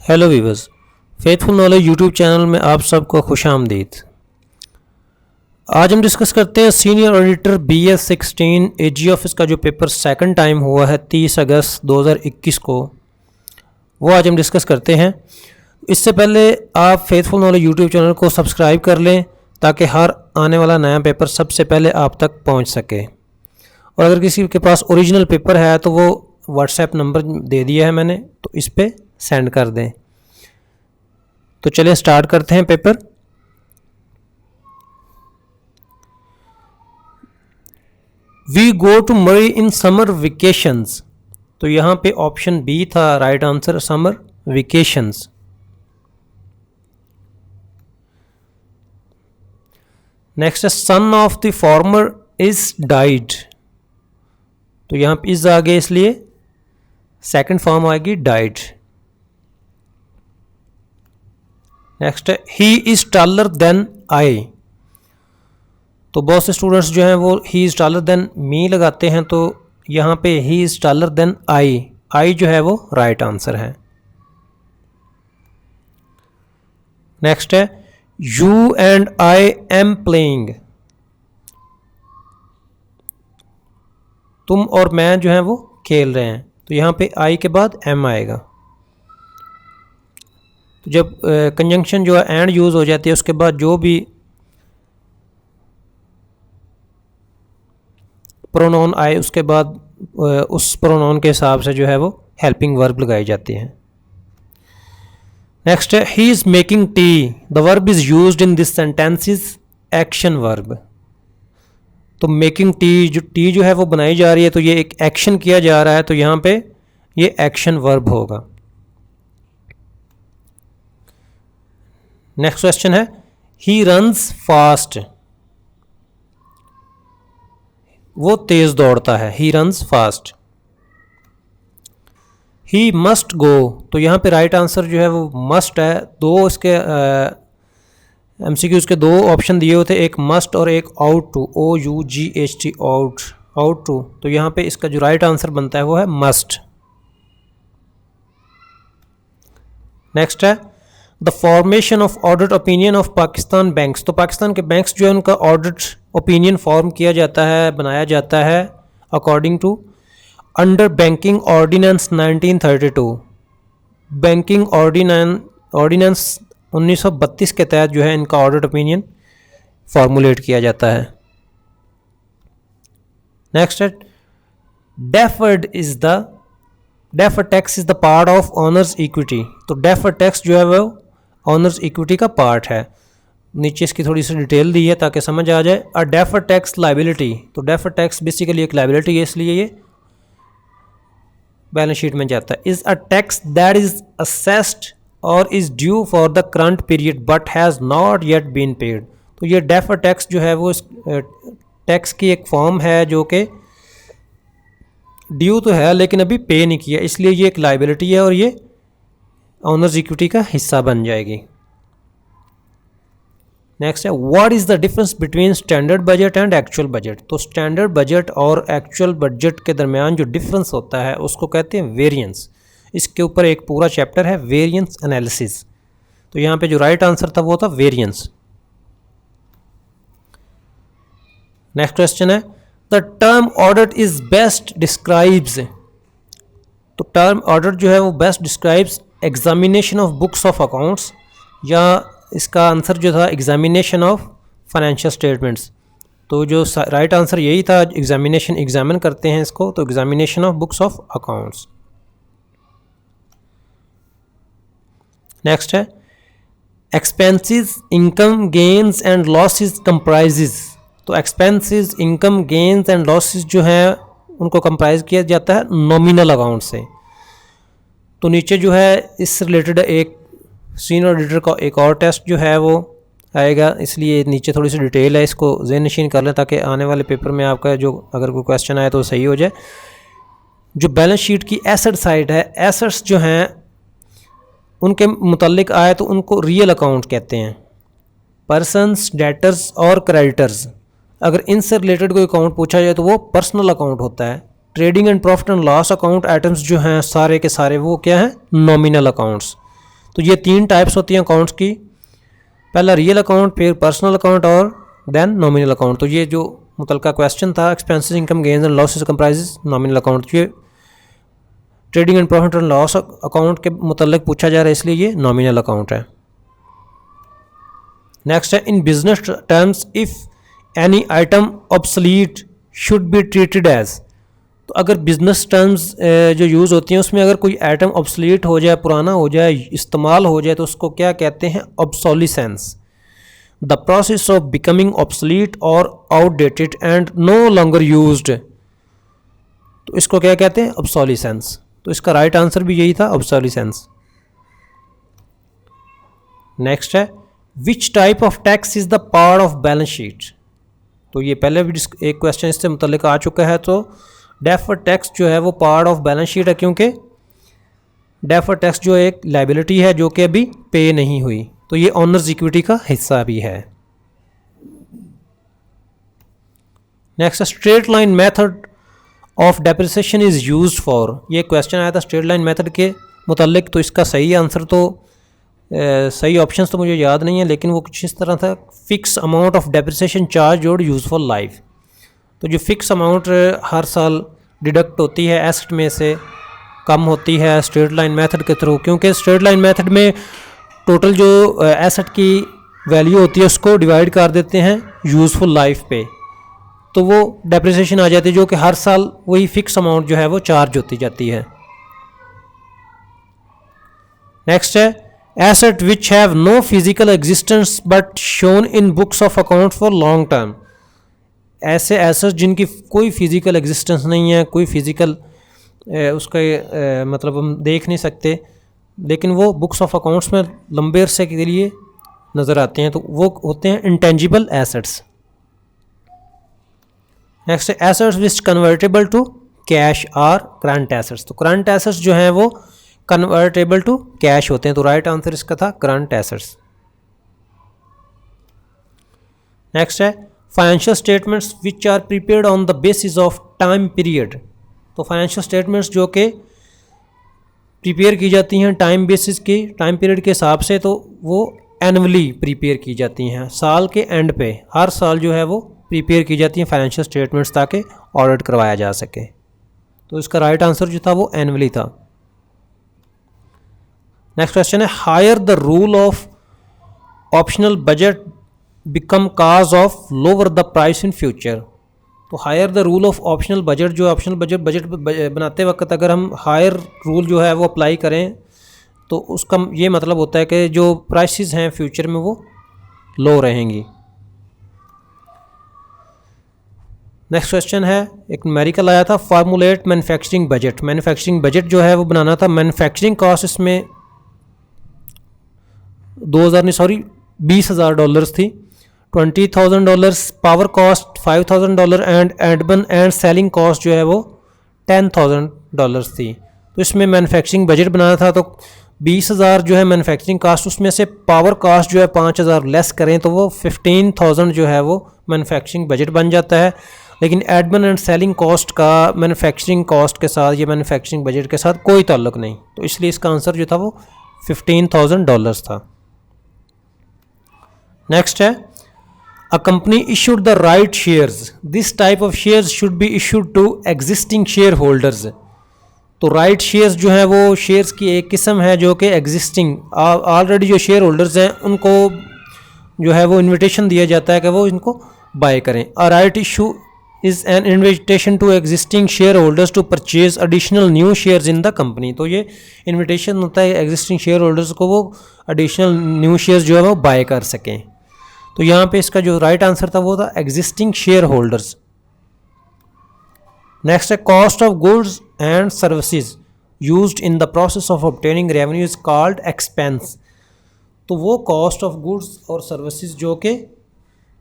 Hello viewers, faithful knowledge YouTube channel में आप सबको खुश आमदीद। आज हम डिस्कस करते हैं senior auditor BS16 AG office का जो पेपर सेकंड टाइम हुआ है 30 अगस्त 2021 को, वो आज हम डिस्कस करते हैं। इससे पहले आप फेथफुल नॉलेज यूट्यूब चैनल को सब्सक्राइब कर लें ताकि हर आने वाला नया पेपर सबसे पहले आप तक पहुंच सके। और अगर किसी के पास ओरिजिनल पेपर है तो वो व्हाट्सएप नंबर दे दिया है मैंने, तो इस पर सेंड कर दें। तो चलिए स्टार्ट करते हैं पेपर। वी गो टू मरी इन समर वेकेशंस, तो यहाँ पे ऑप्शन बी था right answer, summer vacations. Next है son of the former is died, तो यहाँ पे इज आ गया इसलिए सेकंड फॉर्म आएगी डाइड। नेक्स्ट है he is taller than I, तो बहुत से स्टूडेंट्स जो हैं वो he is taller than me लगाते हैं, तो यहाँ पे he is taller than I जो है वो राइट आंसर है। नेक्स्ट है you and I am playing, तुम और मैं जो है वो खेल रहे हैं, तो यहाँ पे आई के बाद एम आएगा। तो जब कंजंक्शन जो है एंड यूज़ हो जाती है उसके बाद जो भी प्रोनाउन आए उसके बाद उस प्रोनाउन के हिसाब से जो है वो हेल्पिंग वर्ब लगाई जाती है। नेक्स्ट है he is making tea, the verb is used in this sentence is action verb, तो मेकिंग टी जो है वो बनाई जा रही है, तो ये एक एक्शन किया जा रहा है, तो यहाँ पे ये एक्शन वर्ब होगा। नेक्स्ट क्वेश्चन है ही रन्स फास्ट, वो तेज दौड़ता है, he runs fast. He must go, तो यहाँ पे राइट आंसर जो है वो मस्ट है। दो इसके MCQs के दो ऑप्शन दिए हुए थे, एक मस्ट और एक ought to, OUGHT ought to, तो यहाँ पे इसका जो राइट आंसर बनता है वो है मस्ट। नेक्स्ट है the formation of audit opinion of Pakistan banks, तो पाकिस्तान के बैंक्स जो है उनका ऑडिट ओपिनियन फॉर्म किया जाता है, बनाया जाता है according to under banking ordinance 1932, banking ordinance 1932 के तहत जो है इनका ऑडिट ओपिनियन फॉर्मुलेट किया जाता है। नेक्स्ट है deferred tax is the part of honours equity, तो डेफर्ड टैक्स जो है वो ऑनर्स इक्विटी का पार्ट है। नीचे इसकी थोड़ी सी डिटेल दी है ताकि समझ आ जाए। अ डेफर्ड टैक्स लाइबिलिटी, तो डेफर्ड टैक्स बेसिकली एक लाइबिलिटी है, इसलिए ये बैलेंस शीट में जाता है। Is a tax that is assessed और is due for the current period but has not yet been paid, तो ये डेफर्ड टैक्स जो है वो टैक्स की एक फॉर्म है जो कि ड्यू तो है लेकिन अभी पे नहीं किया, इसलिए ये एक लाइबिलिटी है और ये ऑनर्स इक्विटी का हिस्सा बन जाएगी। नेक्स्ट है what is the difference between standard budget and actual budget, तो स्टैंडर्ड बजट और एक्चुअल बजट के दरमियान जो डिफरेंस होता है उसको कहते हैं वेरिएंस। इसके ऊपर एक पूरा चैप्टर है वेरिएंस एनालिसिस, तो यहाँ पे जो राइट आंसर था वो था वेरिएंस। नेक्स्ट क्वेश्चन है the term audit is best describes, तो टर्म ऑडिट जो है वो best describes examination of books of accounts, या इसका आंसर जो था एग्जामिनेशन ऑफ फाइनेंशियल स्टेटमेंट्स, तो जो राइट आंसर यही था, एग्जामिन करते हैं इसको, तो examination of books of accounts. Next है expenses income gains and losses comprises, तो expenses income gains and losses जो है उनको कंप्राइज किया जाता है नॉमिनल अकाउंट से। तो नीचे जो है इससे रिलेटेड एक सीनियर ऑडिटर का एक और टेस्ट जो है वो आएगा, इसलिए नीचे थोड़ी सी डिटेल है, इसको ज़हन नशीन कर लें ताकि आने वाले पेपर में आपका जो अगर कोई क्वेश्चन आए तो सही हो जाए। जो बैलेंस शीट की एसेट साइड है, एसेट्स जो हैं उनके मुतालिक आए तो उनको रियल अकाउंट कहते हैं। पर्सन्स, डेटर्स और क्रेडिटर्स, अगर इनसे रिलेटेड कोई अकाउंट पूछा जाए तो वो पर्सनल अकाउंट होता है। Trading and profit and loss account items जो हैं सारे के सारे वो क्या हैं, नॉमिनल अकाउंट्स। तो ये 3 टाइप्स होती हैं अकाउंट्स की, पहला रियल अकाउंट, फिर पर्सनल अकाउंट और देन नॉमिनल अकाउंट। तो ये जो मुतलका क्वेश्चन था expenses income gains and losses comprises nominal account, ये trading and profit and loss account के मुतल्लिक पूछा जा रहा है, इसलिए ये नॉमिनल अकाउंट है। नेक्स्ट है in business terms if any item obsolete should be treated as. तो अगर बिजनेस टर्म्स जो यूज़ होती हैं उसमें अगर कोई आइटम ऑब्सलीट हो जाए, पुराना हो जाए, इस्तेमाल हो जाए, तो उसको क्या कहते हैं? Obsolescence. The process of becoming obsolete और outdated and no longer used, तो इसको क्या कहते हैं? ऑब्सोलिसेंस। तो इसका राइट आंसर भी यही था, ऑब्सोलिसेंस। नेक्स्ट है which type of tax is the part of balance sheet. तो ये पहले भी एक क्वेश्चन इससे मुतल्लिक आ चुका है। तो डेफर्ड टैक्स जो है वो पार्ट ऑफ बैलेंस शीट है, क्योंकि डेफर्ड टैक्स जो एक लायबिलिटी है जो कि अभी पे नहीं हुई, तो ये ऑनर्स इक्विटी का हिस्सा भी है। Next straight line method of depreciation is used for. ये क्वेश्चन आया था स्ट्रेट लाइन मेथड के मुतल्लिक, तो इसका सही आंसर तो सही ऑप्शंस तो मुझे याद नहीं है, लेकिन वो कुछ इस तरह था, fix amount of depreciation charge और यूजफुल लाइफ। तो जो फिक्स अमाउंट हर साल डिडक्ट होती है एसेट में से, कम होती है स्ट्रेट लाइन मेथड के थ्रू, क्योंकि स्ट्रेट लाइन मेथड में टोटल जो एसेट की वैल्यू होती है उसको डिवाइड कर देते हैं यूज़फुल लाइफ पे, तो वो डेप्रिसिएशन आ जाती है, जो कि हर साल वही फिक्स अमाउंट जो है वो चार्ज होती जाती है। नेक्स्ट है asset which have no physical existence but shown in books of account for long term. ऐसे एसेट जिनकी कोई फिजिकल एग्जिस्टेंस नहीं है, कोई फिजिकल उसका मतलब हम देख नहीं सकते, लेकिन वो बुक्स ऑफ अकाउंट्स में लंबे अरसे के लिए नज़र आते हैं, तो वो होते हैं intangible assets. Next assets which convertible to cash are current assets. तो करंट एसेट्स जो हैं वो कन्वर्टेबल टू कैश होते हैं, तो राइट आंसर इसका था करंट एसेट्स। नेक्स्ट है financial statements which are prepared on the basis of time period. तो फाइनेंशियल स्टेटमेंट्स जो कि प्रिपेयर की जाती हैं टाइम बेसिस की, टाइम पीरियड के हिसाब से, तो वो एनुअली प्रिपेयर की जाती हैं, साल के एंड पे हर साल जो है वो प्रिपेयर की जाती हैं फाइनेंशियल स्टेटमेंट्स, ताकि ऑडिट करवाया जा सके। तो इसका राइट आंसर जो था वो एनुअली था। नेक्स्ट क्वेश्चन है higher the rule of optional budget become cause of lower the price in future. तो higher the rule of optional budget, जो ऑप्शनल बजट बनाते वक्त अगर हम हायर रूल जो है वो अप्लाई करें, तो उसका ये मतलब होता है कि जो प्राइसेस हैं फ्यूचर में वो लो रहेंगी। नेक्स्ट क्वेश्चन है एक न्यूमेरिकल आया था formulate manufacturing budget. Manufacturing budget जो है वो बनाना था, मैन्युफैक्चरिंग कॉस्ट इसमें $20,000 थी, $20,000 power cost $5,000 and admin and selling cost जो है वो $10,000 थी। तो इसमें मैन्युफैक्चरिंग बजट बनाना था, तो 20,000 जो है मैन्युफैक्चरिंग कॉस्ट, उसमें से पावर कॉस्ट जो है 5,000 लेस करें तो वो 15,000 जो है वो मैन्युफैक्चरिंग बजट बन जाता है। लेकिन एडमिन एंड सेलिंग कॉस्ट का मैन्युफैक्चरिंग कॉस्ट के साथ या मैन्युफैक्चरिंग बजट के साथ कोई ताल्लुक नहीं, तो इसलिए इसका आंसर जो था वो $15,000 था। नेक्स्ट है a company issued the right shares, this type of shares should be issued to existing share holders. तो राइट शेयर्स जो है वो शेयर्स की एक किस्म है जो कि एग्जिस्टिंग ऑलरेडी जो शेयर होल्डर्स हैं उनको जो है वो इन्विटेशन दिया जाता है कि वो इनको बाय करें। A right issue is an invitation to existing share holders to purchase additional new shares in the company. तो ये इन्विटेशन होता है एग्जिस्टिंग शेयर होल्डर्स को, वो एडिशनल न्यू शेयर्स जो है वो बाय कर सकें। तो यहाँ पे इसका जो राइट आंसर था वो था एग्जिस्टिंग शेयर होल्डर्स। नेक्स्ट है cost of goods and services used in the process of obtaining revenue is called expense. तो वो कॉस्ट ऑफ गुड्स और सर्विसेज जो कि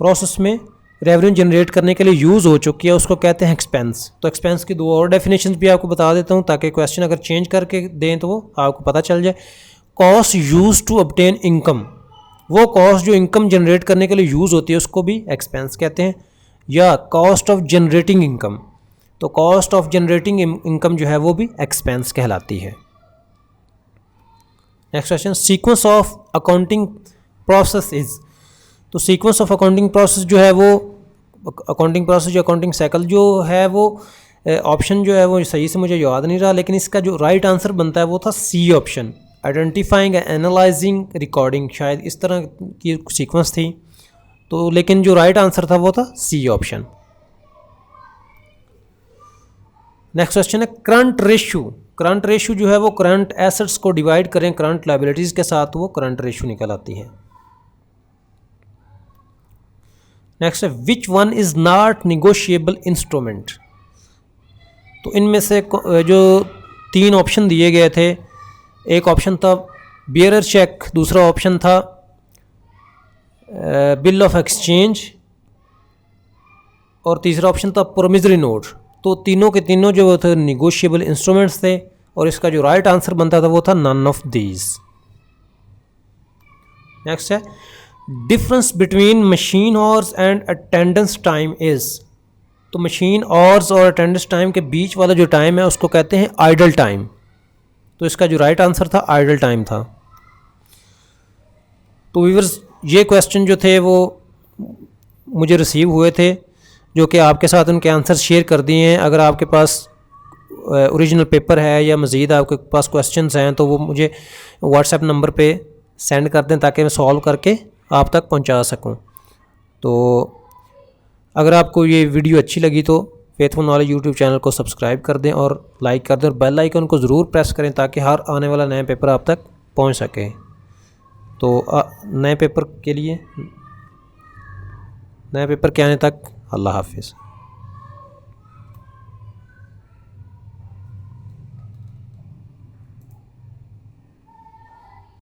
प्रोसेस में रेवेन्यू जनरेट करने के लिए यूज़ हो चुकी है उसको कहते हैं एक्सपेंस। तो एक्सपेंस की दो और डेफिनेशंस भी आपको बता देता हूँ ताकि क्वेश्चन अगर चेंज करके दें तो वो आपको पता चल जाए। Cost use to obtain income, वो कॉस्ट जो इनकम जनरेट करने के लिए यूज़ होती है उसको भी एक्सपेंस कहते हैं। या कॉस्ट ऑफ जनरेटिंग इनकम, तो कॉस्ट ऑफ जनरेटिंग इनकम जो है वो भी एक्सपेंस कहलाती है। Next question, sequence of accounting process is. तो सीक्वेंस ऑफ अकाउंटिंग प्रोसेस जो है वो अकाउंटिंग प्रोसेस जो अकाउंटिंग साइकिल जो है वो ऑप्शन जो है वो सही से मुझे याद नहीं रहा, लेकिन इसका जो राइट आंसर बनता है वो था C option, identifying analysing recording, शायद इस तरह की सीक्वेंस थी। तो लेकिन जो राइट आंसर था वो था सी ऑप्शन। नेक्स्ट क्वेश्चन है करंट रेशियो। करंट रेशियो जो है वो करंट एसेट्स को डिवाइड करें करंट लायबिलिटीज के साथ, वो करंट रेशियो निकल आती है। नेक्स्ट है which one is not negotiable instrument. तो इनमें से जो 3 ऑप्शन दिए गए थे, एक ऑप्शन था बियरर चेक, दूसरा ऑप्शन था बिल ऑफ एक्सचेंज, और तीसरा ऑप्शन था प्रोमिसरी नोट। तो तीनों के तीनों जो थे निगोशिएबल इंस्ट्रूमेंट्स थे, और इसका जो राइट आंसर बनता था वो था नन ऑफ दीज। नेक्स्ट है difference between machine hours and attendance time is. तो मशीन आवर्स और अटेंडेंस टाइम के बीच वाला जो टाइम है उसको कहते हैं आइडल टाइम। तो इसका जो राइट आंसर था आइडल टाइम था। तो व्यूअर्स ये क्वेश्चन जो थे वो मुझे रिसीव हुए थे, जो कि आपके साथ उनके आंसर शेयर कर दिए हैं। अगर आपके पास ओरिजिनल पेपर है या मज़ीद आपके पास क्वेश्चंस हैं तो वो मुझे व्हाट्सएप नंबर पे सेंड कर दें ताकि मैं सॉल्व करके आप तक पहुंचा सकूं। तो अगर आपको ये वीडियो अच्छी लगी तो फेथफुल नॉलेज यूट्यूब चैनल को सब्सक्राइब कर दें और लाइक कर दें, और बेल आइकन को ज़रूर प्रेस करें ताकि हर आने वाला नया पेपर आप तक पहुंच सके। तो नए पेपर के आने तक अल्लाह हाफिज़।